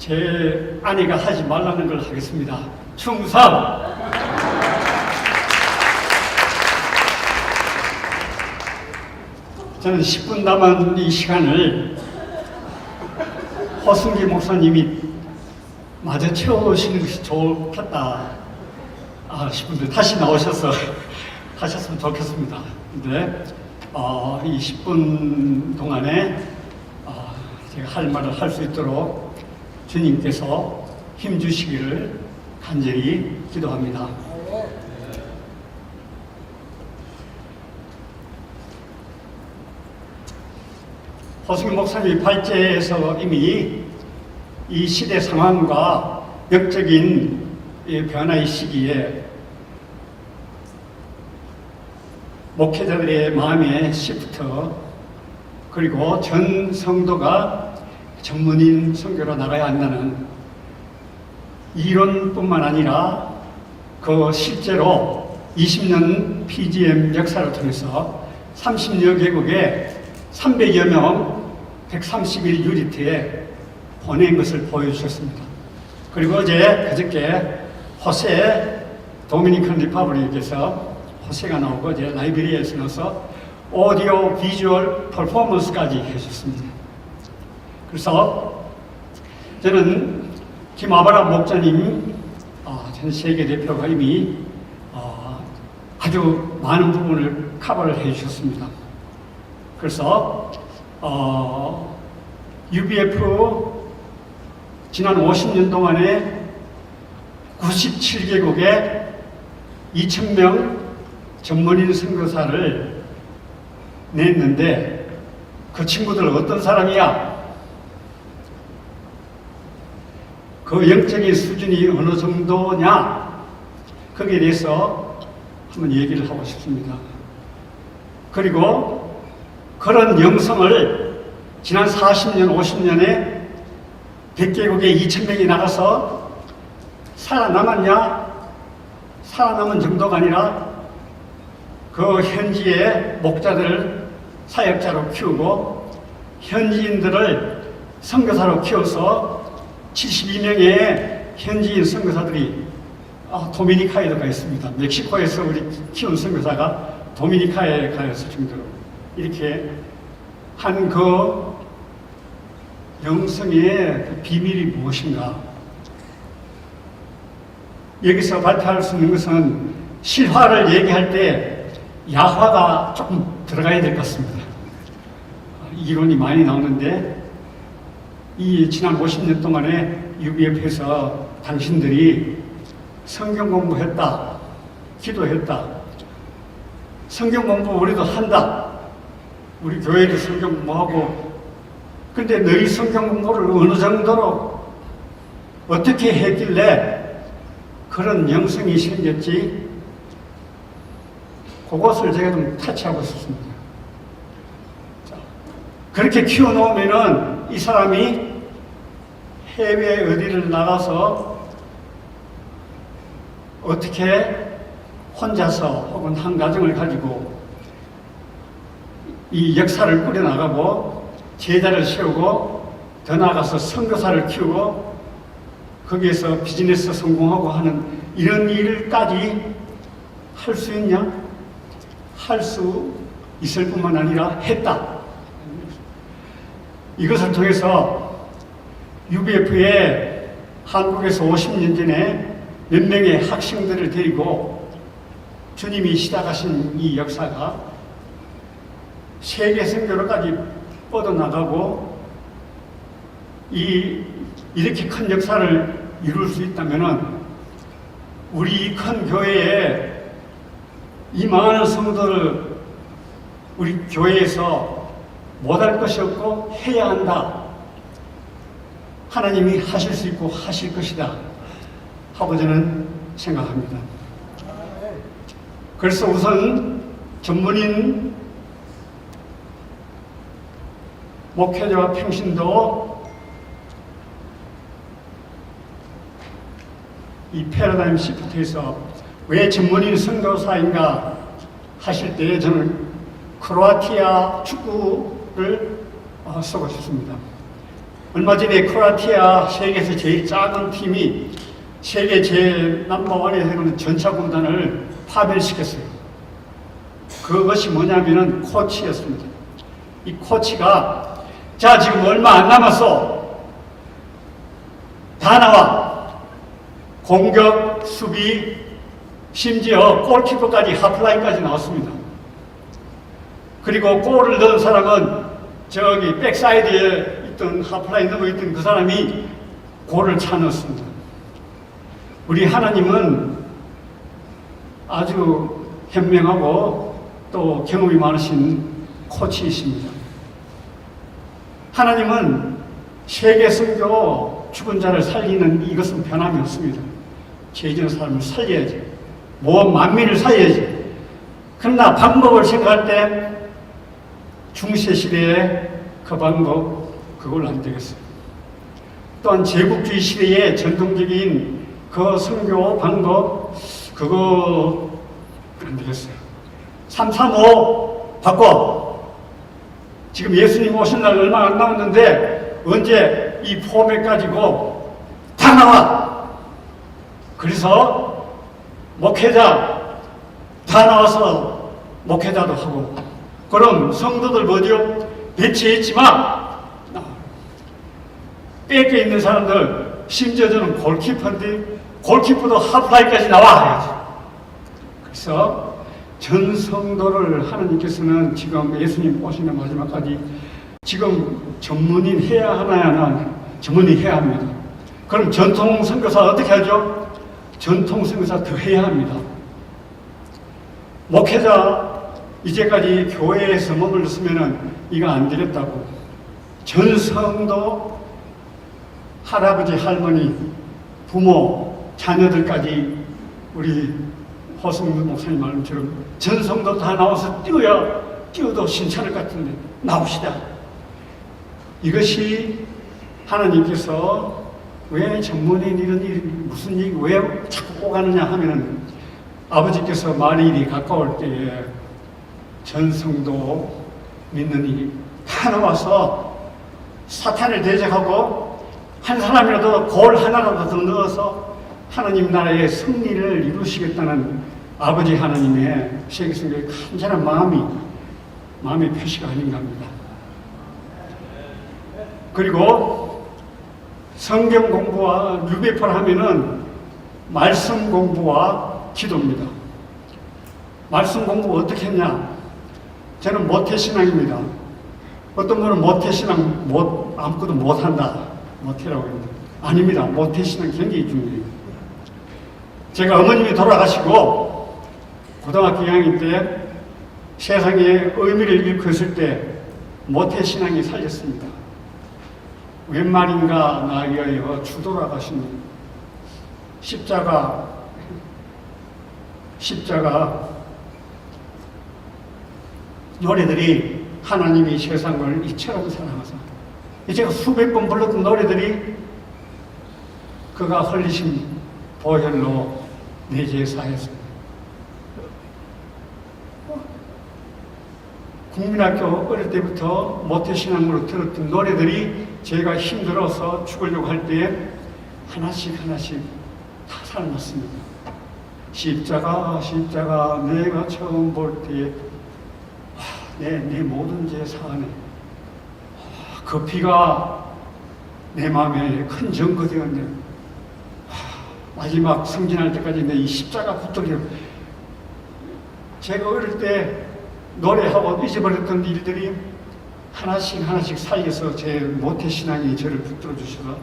제 아내가 하지 말라는 걸 하겠습니다. 충성! 저는 10분 남은 이 시간을 허승기 목사님이 마저 채워오시는 것이 좋겠다 싶은데 다시 나오셔서 하셨으면 좋겠습니다. 근데 이 10분 동안에 제가 할 말을 할 수 있도록 주님께서 힘 주시기를 간절히 기도합니다. 허승기 목사님이 발제에서 이미 이 시대 상황과 역적인 변화의 시기에 목회자들의 마음의 시프트, 그리고 전 성도가 전문인 선교로 나가야 한다는 이론뿐만 아니라 그 실제로 20년 PGM 역사를 통해서 30여 개국에 300여 명 131 유니트에 보낸 것을 보여주셨습니다. 그리고 어제 그저께 호세 도미니칸 리퍼블릭에서 호세가 나오고 이제 라이브러리에서 나와서 오디오 비주얼 퍼포먼스까지 해줬습니다. 그래서 저는 김아바람 목사님 전 세계 대표가 이미 아주 많은 부분을 커버를 해주셨습니다. 그래서 UBF 지난 50년 동안에 97개국에 2,000명 전문인 선교사를 냈는데 그 친구들 어떤 사람이야? 그 영적인 수준이 어느 정도냐? 거기에 대해서 한번 얘기를 하고 싶습니다. 그리고 그런 영성을 지난 40년, 50년에 100개국에 2,000명이 나가서 살아남았냐? 살아남은 정도가 아니라 그 현지의 목자들을 사역자로 키우고 현지인들을 선교사로 키워서 72명의 현지인 선교사들이 도미니카에도 가 있습니다. 멕시코에서 우리 키운 선교사가 도미니카에 가였을 정도로 이렇게 한 그 영성의 그 비밀이 무엇인가? 여기서 발표할 수 있는 것은 실화를 얘기할 때 야화가 조금 들어가야 될 것 같습니다. 이론이 많이 나오는데 이 지난 50년 동안에 UBF에서 당신들이 성경 공부했다, 기도했다, 성경 공부 우리도 한다, 우리 교회도 성경 공부하고, 근데 너희 성경 공부를 어느 정도로 어떻게 했길래 그런 영성이 생겼지? 그것을 제가 좀 터치하고 싶습니다. 자, 그렇게 키워놓으면은 이 사람이 해외 어디를 나가서 어떻게 혼자서 혹은 한 가정을 가지고 이 역사를 꾸려나가고 제자를 세우고 더 나아가서 선교사를 키우고 거기에서 비즈니스 성공하고 하는 이런 일까지 할 수 있냐? 할 수 있을 뿐만 아니라 했다. 이것을 통해서 UBF에 한국에서 50년 전에 몇 명의 학생들을 데리고 주님이 시작하신 이 역사가 세계 선교로까지 뻗어나가고 이렇게 큰 역사를 이룰 수 있다면은 우리 큰 교회에 이 많은 성도를 우리 교회에서 못할 것이 없고 해야 한다. 하나님이 하실 수 있고 하실 것이다 하고 저는 생각합니다. 그래서 우선 전문인 목회자와 평신도 이 패러다임 시프트에서 왜 전문인 선교사인가 하실 때 저는 크로아티아 축구를 쓰고 싶습니다. 얼마 전에 크로아티아 세계에서 제일 작은 팀이 세계 제 넘버원에 해놓은 전차군단을 파멸시켰어요. 그것이 뭐냐면은 코치였습니다. 이 코치가 자 지금 얼마 안 남았어. 다 나와. 공격, 수비, 심지어 골키퍼까지 하프라인까지 나왔습니다. 그리고 골을 넣은 사람은 저기 백사이드에 있던 하프라인 넘어 있던 그 사람이 골을 차 넣었습니다. 우리 하나님은 아주 현명하고 또 경험이 많으신 코치이십니다. 하나님은 세계 선교 죽은 자를 살리는 이것은 변함이 없습니다. 죄 지은 사람을 살려야지. 모든 만민을 살려야지. 그러나 방법을 생각할 때 중세시대에 그 방법 그걸 안 되겠어요. 또한 제국주의 시대의 전통적인 그 선교 방법 그거 안 되겠어요. 335 바꿔. 지금 예수님 오신 날 얼마 안 남았는데 언제 이 포맷 가지고 다 나와. 그래서 목회자 다 나와서 목회자도 하고 그럼 성도들 뭐죠? 배치했지 마. 뺏겨 있는 사람들 심지어 저는 골키퍼인데 골키퍼도 하프라인까지 나와야지. 그래서 전 성도를 하나님께서는 지금 예수님 오시는 마지막까지 지금 전문인 해야 하나야 전문인 해야 합니다. 그럼 전통 선교사 어떻게 하죠? 전통 선교사 더 해야 합니다. 목회자 이제까지 교회에서 머물렀으면은 이거 안 되겠다고 전 성도 할아버지 할머니 부모 자녀들까지 우리 허승문 목사님 말씀처럼 전 성도 다 나와서 뛰어도 신찮을 것 같은데 나옵시다. 이것이 하나님께서 왜 전문인 이런 일 무슨 일 왜 자꾸 오가느냐 하면은 아버지께서 만일이 가까울 때에 전성도 믿는 이다 나와서 사탄을 대적하고 한 사람이라도 골 하나라도 더 넣어서 하나님 나라의 승리를 이루시겠다는 아버지 하나님의 세계성교의 간절한 마음의 표시가 아닌가 합니다. 그리고 성경 공부와 뉴베퍼를 하면은 말씀 공부와 기도입니다. 말씀 공부 어떻게 했냐? 저는 모태신앙입니다. 어떤 분은 모태신앙 아무것도 못한다. 모태라고 합니다. 아닙니다. 모태신앙 굉장히 중요해요. 제가 어머님이 돌아가시고 고등학교 2학년 때 세상의 의미를 잃고 있을 때 모태신앙이 살렸습니다. 웬 말인가 나이하여 주돌아가신 십자가 노래들이 하나님이 세상을 이처럼 사랑하사 제가 수백 번 불렀던 노래들이 그가 흘리신 보혈로 내 죄 사했습니다. 국민학교 어릴 때부터 모태신앙으로 들었던 노래들이 제가 힘들어서 죽으려고 할 때에 하나씩 다 살았습니다. 십자가 내가 처음 볼 때에 내 모든 죄 사하네. 그 피가 내 마음에 큰 증거 되었네. 마지막 승진할 때까지 내 이 십자가 붙들려. 제가 어릴 때 노래하고 잊어버렸던 일들이 하나씩 살려서 제 모태신앙이 저를 붙들어 주셔서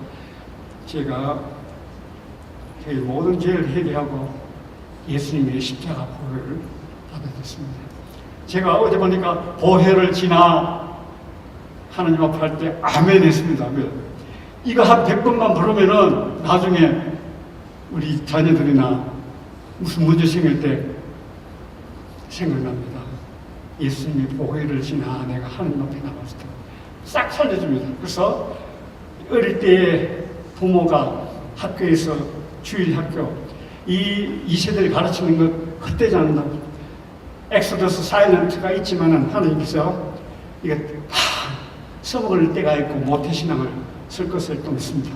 제가 제 모든 죄를 회개하고 예수님의 십자가 보혈을 받아들였습니다. 제가 어제 보니까 보혈을 지나 하나님 앞에 할 때 아멘 했습니다. 이거 한 100번만 부르면은 나중에 우리 자녀들이나 무슨 문제 생길 때 생각납니다. 예수님이 보혈을 지나 내가 하나님 앞에 나갔을 때 싹 살려줍니다. 그래서 어릴 때 부모가 학교에서 주일 학교 이 세대를 가르치는 것 헛되지 않는다. 엑소더스 사일런트가 있지만은 하나님께서 이게 다 써먹을 때가 있고 모태신앙을 쓸 것을 했습니다.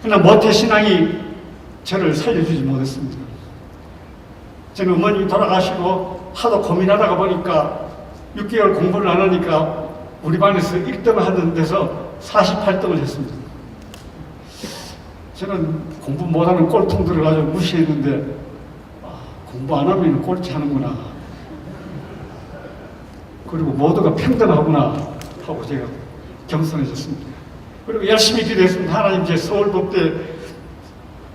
그러나 모태신앙이 저를 살려주지 못했습니다. 저는 어머님이 돌아가시고 하도 고민하다가 보니까 6개월 공부를 안 하니까 우리 반에서 1등을 하는 데서 48등을 했습니다. 저는 공부 못하는 꼴통들을 아주 무시했는데 공부 안 하면 꼴찌 하는구나. 그리고 모두가 평등하구나 하고 제가 겸손해졌습니다. 그리고 열심히 기도했습니다. 하나님 제 서울법대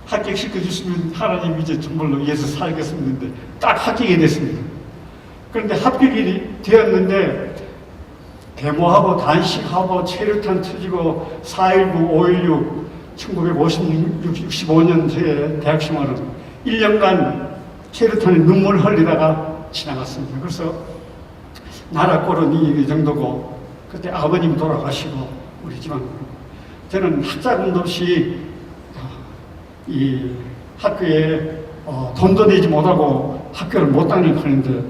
합격시켜주시면 하나님 이제 정말로 위해서 살겠습니다. 딱 합격이 됐습니다. 그런데 합격이 되었는데 데모하고 단식하고 체류탄 터지고 4.19, 5.16 1965년도에 대학 생활은 1년간 체류탄에 눈물 흘리다가 지나갔습니다. 그래서 나라 꼴은 이 정도고 그때 아버님 돌아가시고 우리 집안 저는 학자금도 없이 이 학교에 돈도 내지 못하고 학교를 못 다니는데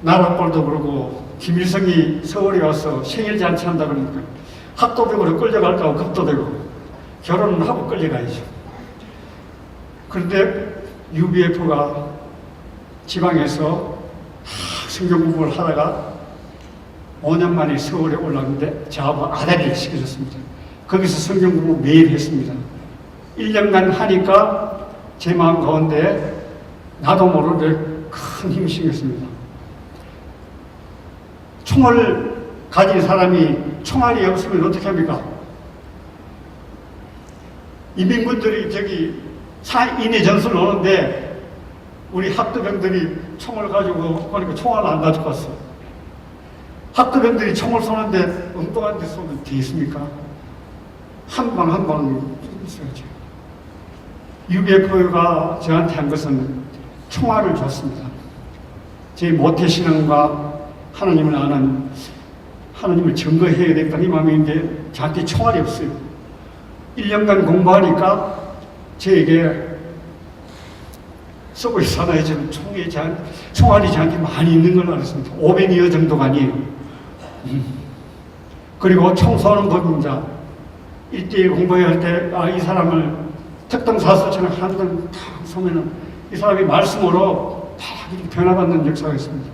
나라 꼴도 그러고 김일성이 서울에 와서 생일 잔치한다 그러니까 학도병으로 끌려갈까 봐 겁도 되고 결혼을 하고 끌려가야죠. 그런데 UBF가 지방에서 성경 공부를 하다가 5년 만에 서울에 올라왔는데 저하고 아다리를 시켜줬습니다. 거기서 성경 공부 매일 했습니다. 1년간 하니까 제 마음 가운데 나도 모르게 큰 힘이 생겼습니다. 총을 가진 사람이 총알이 없으면 어떻게 합니까? 인민군들이 저기 인해 전술을 오는데 우리 학도병들이 총을 가지고 그러니까 총알을 안 가지고 왔어. 학도병들이 총을 쏘는데 엉뚱한 데 쏘면 되겠습니까? 한 방 한 방 있어야죠. UBF가 저한테 한 것은 총알을 줬습니다. 제 모태신앙과 하나님을 아는 하나님을 증거해야 되겠다는 이 마음인데 저한테 총알이 없어요. 1년간 공부하니까 저에게 서브웨이 산하에 지금 총알이 저한테 많이 있는 걸 알았습니다. 500여 정도가 아니에요. 그리고 총 쏘는 법입니다. 1대1 공부해야 할 때, 이 사람을 특등사수처럼 한번 탁 쏘면은 이 사람이 말씀으로 다 변화받는 역사가 있습니다.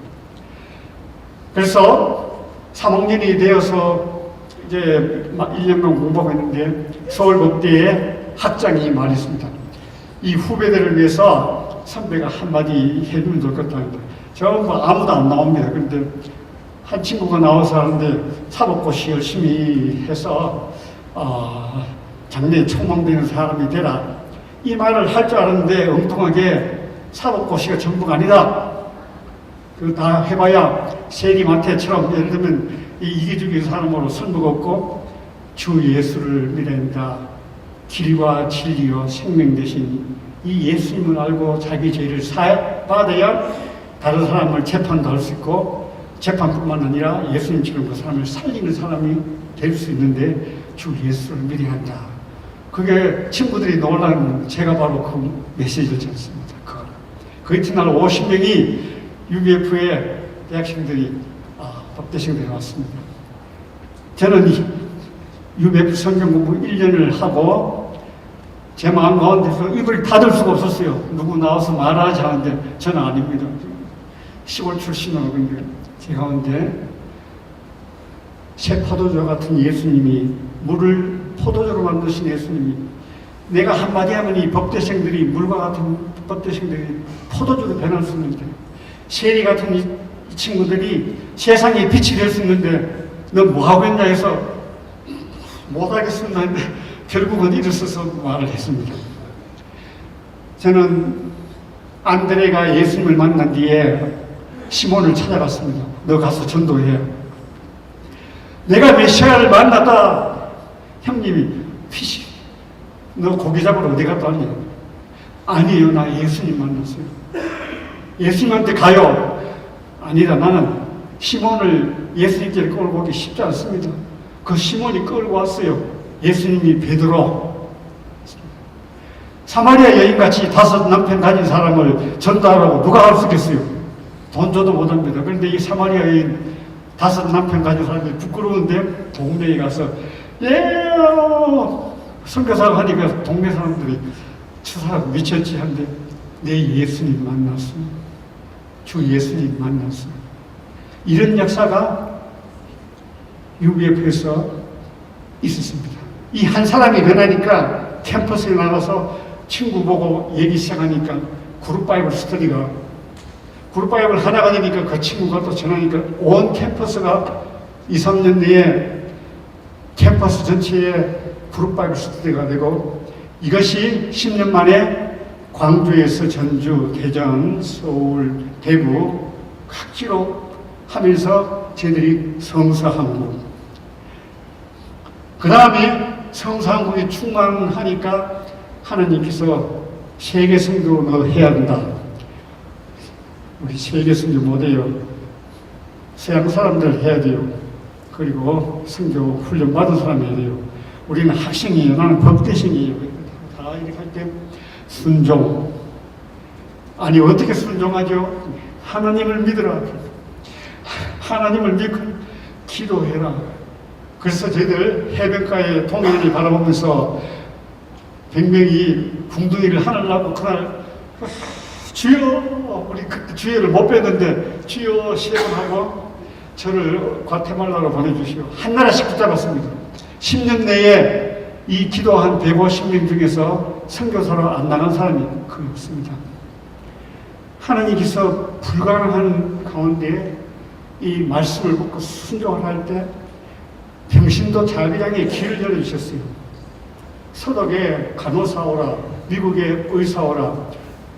그래서 3학년이 되어서 이제 1년간 공부하고 있는데 서울법대에 학장이 말했습니다. 이 후배들을 위해서 선배가 한마디 해주면 좋겠다. 전부 아무도 안 나옵니다. 그런데 한 친구가 나와서 하는데 사법고시 열심히 해서 장래에 총망되는 사람이 되라. 이 말을 할 줄 알았는데 엉뚱하게 사법고시가 전부가 아니다. 그거 다 해봐야 세리마태처럼 예를 들면 이기주기 사람으로 선무가 없고 주 예수를 믿는다. 길과 진리와 생명 되신 이 예수님을 알고 자기 죄를 받아야 다른 사람을 재판도 할 수 있고 재판뿐만 아니라 예수님처럼 그 사람을 살리는 사람이 될 수 있는데 주 예수를 믿어야 한다. 그게 친구들이 놀라는 제가 바로 그 메시지였지 않습니다. 그 이튿날 50명이 UBF에 대학생들이 법대생들이 왔습니다. 저는 UBF 성경 공부 1년을 하고 제 마음 가운데서 입을 닫을 수가 없었어요. 누구 나와서 말하지 않는데 저는 아닙니다. 시골 출신으로 근데 제 가운데 새 포도주 같은 예수님이 물을 포도주로 만드신 예수님이 내가 한마디 하면 이 법대생들이 물과 같은 법대생들이 포도주로 변할 수 있는데 세리 같은 이 친구들이 세상에 빛이 될 수 있는데 너 뭐하고 있냐 해서 못하겠습니다 했는데 결국은 일어서서 말을 했습니다. 저는 안드레가 예수님을 만난 뒤에 시몬을 찾아갔습니다. 너 가서 전도해. 내가 메시아를 만났다. 형님이 피시 너 고기 잡으러 어디 갔다 왔냐? 아니에요. 나 예수님 만났어요. 예수님한테 가요. 아니다. 나는 시몬을 예수님께 끌고 오기 쉽지 않습니다. 그 시몬이 끌고 왔어요. 예수님이 베드로. 사마리아 여인같이 5 남편 가진 사람을 전도하라고 누가 할 수 있겠어요? 돈 줘도 못합니다. 그런데 이 사마리아 여인 5 남편 가진 사람이 부끄러운데 동네에 가서 예, 선교사가 하니까 동네 사람들이 저 사람 미쳤지 한데 내 예수님 만났어. 주 예수님 만났어. 이런 역사가 UBF에서 있었습니다. 이 한 사람이 변하니까 캠퍼스에 나가서 친구 보고 얘기 시작하니까 그룹 바이블 스터디가 그룹 바이블 하나가 되니까 그 친구가 또 전하니까 온 캠퍼스가 2, 3년 내에 캠퍼스 전체에 그룹 바이블 스터디가 되고 이것이 10년 만에 광주에서 전주, 대전, 서울, 대구 각지로 하면서 저희들이 성서한국 그 다음에 성서한국이 충만하니까 하나님께서 세계 선교 너 해야 된다. 우리 세계 선교 못해요. 서양 사람들 해야 돼요. 그리고 선교 훈련 받은 사람 해야 돼요. 우리는 학생이에요. 나는 법대생이에요. 다 이렇게 할 때 순종. 아니 어떻게 순종하죠? 하나님을 믿으라. 하나님을 믿고 기도해라. 그래서 저희들 해변가에 동해안을 바라보면서 100명이 궁둥이를 하늘나고 그날 주여 우리 그때 주여를 못 뵀는데 주여 시험하고 저를 과테말라로 보내주시오. 한 나라씩 붙잡았습니다. 10년 내에 이 기도한 150명 중에서 선교사로 안 나간 사람이 거의 없습니다. 하나님께서 불가능한 가운데 이 말씀을 듣고 순종을 할 때 병신도 자기장에 길을 열어주셨어요. 서독에 간호사 오라, 미국에 의사 오라.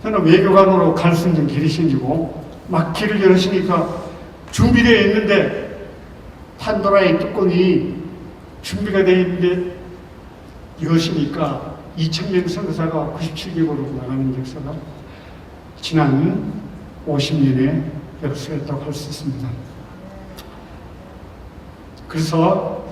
저는 외교관으로 갈 수 있는 길이 생기고 막 길을 열으시니까 준비되어 있는데 판도라의 뚜껑이 준비가 되어 있는데 여시니까 2,000명 선교사가 97개국으로 나가는 역사가 지난 50년의 역사였다고 할 수 있습니다. 그래서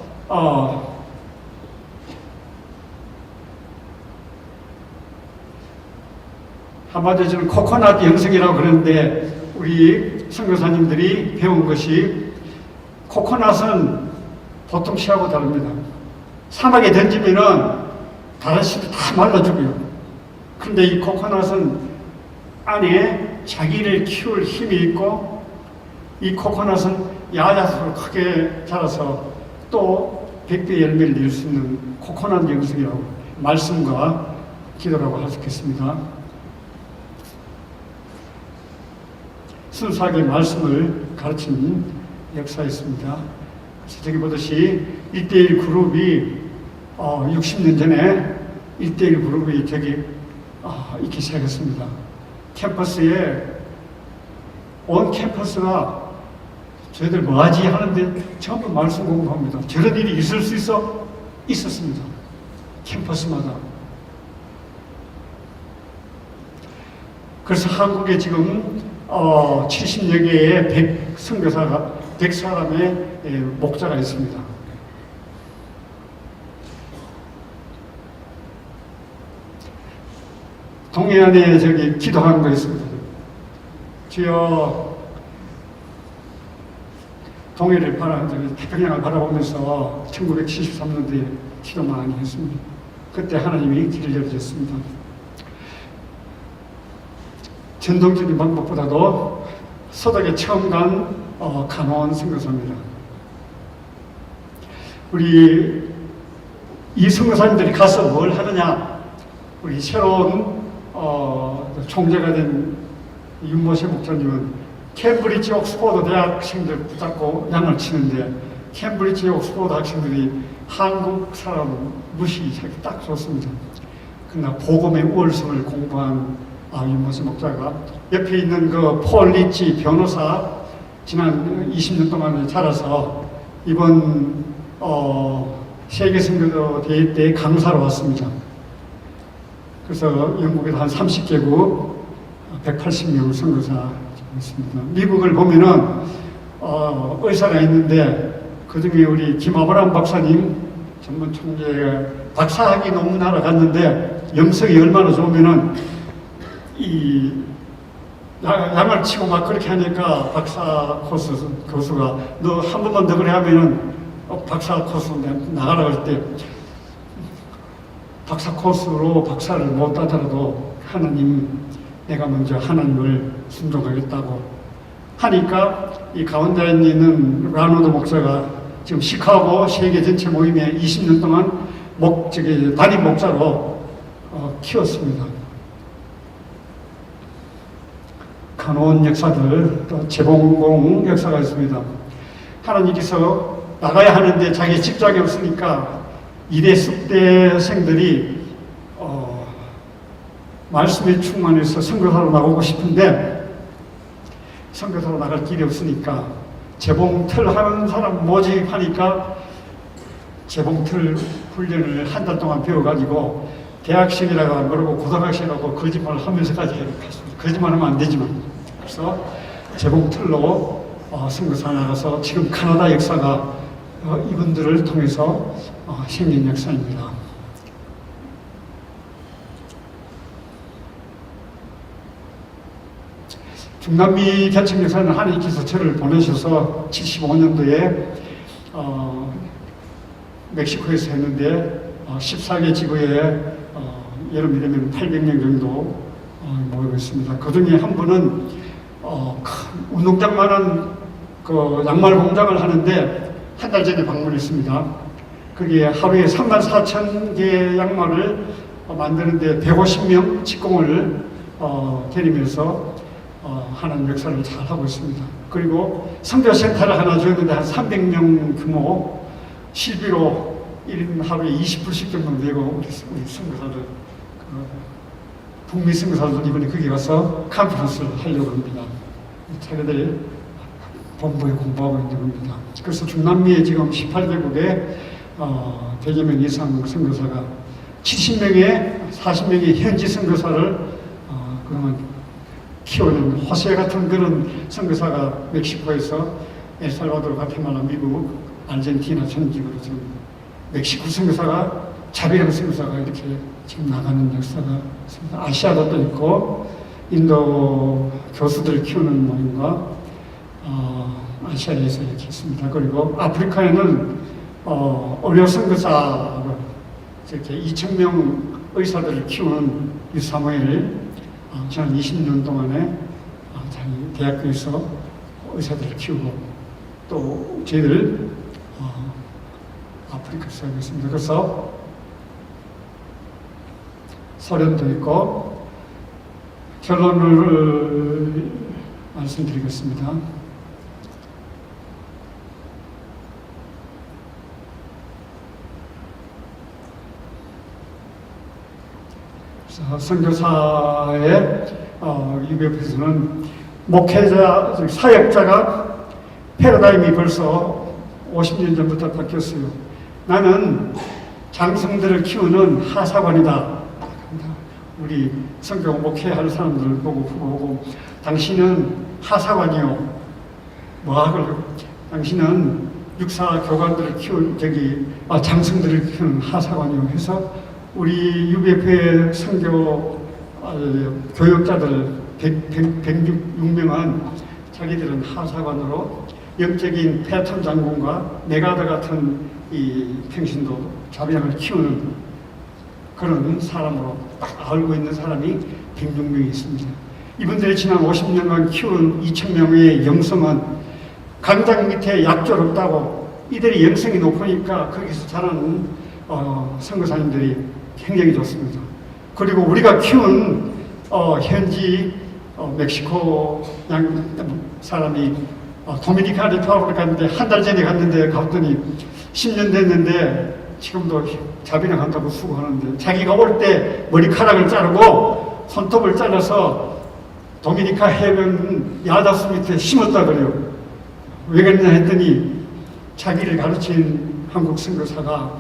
한마디로 저는 코코넛 영성이라고 그러는데 우리 선교사님들이 배운 것이 코코넛은 보통 씨하고 다릅니다. 사막에 던지면은 다른 씨도 다 말라 죽어요. 그런데 이 코코넛은 안에 자기를 키울 힘이 있고 이 코코넛은 야자수로 크게 자라서 또 100배 열매를 낼 수 있는 코코넛 영성이라고 말씀과 기도라고 할 수 있겠습니다. 순수하게 말씀을 가르치는 역사였습니다. 저기 보듯이 1대1 그룹이 60년 전에 1대1 그룹이 저기 있기 시작했습니다. 캠퍼스에 온 캠퍼스가 저희들 뭐하지 하는데 전부 말씀 공부합니다. 저런 일이 있을 수 있어? 있었습니다. 캠퍼스마다. 그래서 한국에 지금 70여 개의 선교사가 100사람의 목자가 있습니다. 동해안에 저기 기도하는 거 있습니다. 주여 동해를 태평양을 바라보면서 1973년도에 기도 많이 했습니다. 그때 하나님이 길을 열어줬습니다. 전통적인 방법보다도 서독에 처음 간 간호원 선교사입니다. 우리 이 선교사님들이 가서 뭘 하느냐? 우리 새로운 총재가 된 윤모세 목사님은 캠브리지 옥스포드 대학생들 붙잡고 양을 치는데 캠브리지 옥스포드 학생들이 한국 사람 무시하기 딱 좋습니다. 그러나 복음의 우월성을 공부한 윤모세 목사가 옆에 있는 그 폴 리치 변호사 지난 20년 동안 자라서 이번 세계선교도 대회 때 강사로 왔습니다. 그래서 영국에서 한 30개국 180명 선교사 있습니다. 미국을 보면은 의사가 있는데 그중에 우리 김아브람 박사님 전문 총재가 박사학위 논문하러 갔는데 영성이 얼마나 좋으면은 이 양을 치고 막 그렇게 하니까 박사 코스 교수가 너 한 번만 더 그래 하면은 박사 코스 나가라고 할 때 박사 코스로 박사를 못 따더라도 하나님, 내가 먼저 하나님을 순종하겠다고 하니까 이 가운데 있는 라노드 목사가 지금 시카고 세계 전체 모임에 20년 동안 담임 목사로 키웠습니다. 간호원 역사들, 또 재봉공 역사가 있습니다. 하나님께서 나가야 하는데 자기 직장이 없으니까 이대 습대생들이 말씀에 충만해서 선교사로 나가고 싶은데 선교사로 나갈 길이 없으니까 재봉틀 하는 사람 모집하니까 재봉틀 훈련을 한 달 동안 배워가지고 대학생이라고 안 그러고 고등학생이라고 거짓말을 하면서까지 했습니다. 거짓말하면 안 되지만. 그래서 재봉틀로 선교사 나가서 지금 카나다 역사가 이분들을 통해서 생긴 역사입니다. 중남미 개척 역사는 하나님께서 저를 보내셔서 75년도에 멕시코에서 했는데 14개 지구에 여름이 되면 800명 정도 모이고 있습니다. 그 중에 한 분은 큰 운동장만한 그 양말 공장을 하는데 한 달 전에 방문했습니다. 거기에 하루에 34,000개 양말을 만드는데 150명 직공을 데리면서 하는 역사를 잘 하고 있습니다. 그리고 선교센터를 하나 지었는데 한 300명 규모 실비로 1인 하루에 20불씩 정도 내고 우리 선교사들 북미 선교사들 이번에 거기 가서 컨퍼런스를 하려고 합니다. 자기들이 본부에 공부하고 있는 겁니다. 그래서 중남미에 지금 18개국에 대개명 이상 선교사가 70명에 40명의 현지 선교사를 그러면 키우는 호세 같은 그런 선교사가 멕시코에서 엘살바도르, 과테말라, 미국, 아르헨티나 전직으로 지금 멕시코 선교사가 자비랑 선교사가 이렇게 지금 나가는 역사가 있습니다. 아시아도 또 있고 인도 교수들 키우는 모임과 아시아에서 이렇게 있습니다. 그리고 아프리카에는 의료 선교사로 이렇게 2,000명 의사들을 키우는 유사무엘 지난 20년 동안에 자기 대학교에서 의사들을 키우고 또 저희들 아프리카에서 하고 있습니다. 그래서 소련도 있고 결론을 말씀드리겠습니다. 선교사의 UBF에서는 목회자, 사역자가 패러다임이 벌써 50년 전부터 바뀌었어요. 나는 장성들을 키우는 하사관이다. 우리 선교 목회할 사람들을 보고 당신은 하사관이요. 뭐하고 당신은 육사 교관들을 키운 장성들을 키우는 하사관이요 해서 우리 UBF의 선교 교역자들 106명은 자기들은 하사관으로 영적인 패턴 장군과 메가드 같은 이 평신도 자비랑을 키우는 그런 사람으로 딱 알고 있는 사람이 106명이 있습니다. 이분들이 지난 50년간 키운 2,000명의 영성은 강당 밑에 약졸 없다고 이들이 영성이 높으니까 거기서 자라는 선교사님들이 굉장히 좋습니다. 그리고 우리가 키운 현지 멕시코 사람이 도미니카 리퍼블릭 갔는데 한 달 전에 갔더니 10년 됐는데 지금도 자비랑 한다고 수고하는데 자기가 올 때 머리카락을 자르고 손톱을 잘라서 도미니카 해변 야자수 밑에 심었다 그래요. 왜 그랬냐 했더니 자기를 가르친 한국 선교사가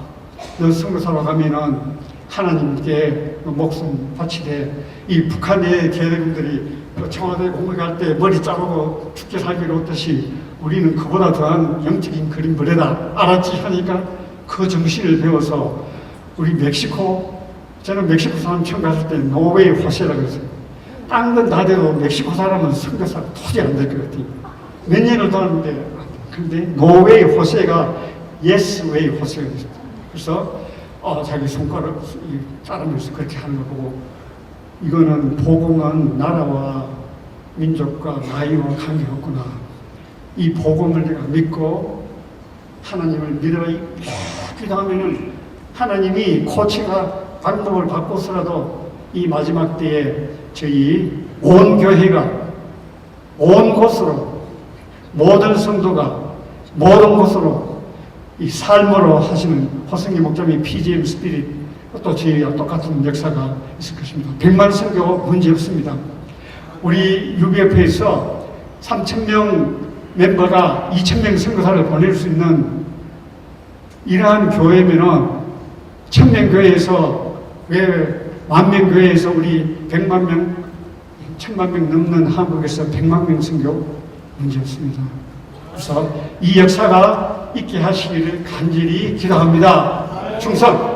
너 선교사로 가면은 하나님께 목숨 바치되 이 북한의 계대군들이 청와대 공부 갈 때 머리 자르고 죽게 살기로 했듯이 우리는 그보다 더한 영적인 그림 그려다 알았지 하니까 그 정신을 배워서 우리 멕시코 저는 멕시코 사람 처음 갔을 때 노웨이 호세라고 그랬어요. 딴 건 다 돼도 멕시코 사람은 선교사가 도저히 안 될 것 같아요. 몇 년을 도왔는데 근데 노웨이 호세가 yes way 호세가 됐습니다. 그래서 자기 손가락 자르면서 그렇게 하는 거 보고 이거는 복음은 나라와 민족과 나이와 관계없구나. 이 복음을 내가 믿고 하나님을 믿어 기도하면은 하나님이 코치가 방법을 바꿔서라도 이 마지막 때에 저희 온 교회가 온 곳으로 모든 성도가 모든 곳으로 이 삶으로 하시는 허성기 목장의 PGM 스피릿 또 저희와 똑같은 역사가 있을 것입니다. 100만 선교 문제 없습니다. 우리 UBF에서 3,000명 멤버가 2,000명 선교사를 보낼 수 있는 이러한 교회면은 1,000명 교회에서 왜 10,000명 교회에서 우리 100만 명, 1,000만 명 넘는 한국에서 100만 명 선교 문제 없습니다. 그래서 이 역사가 있게 하시기를 간절히 기도합니다. 충성!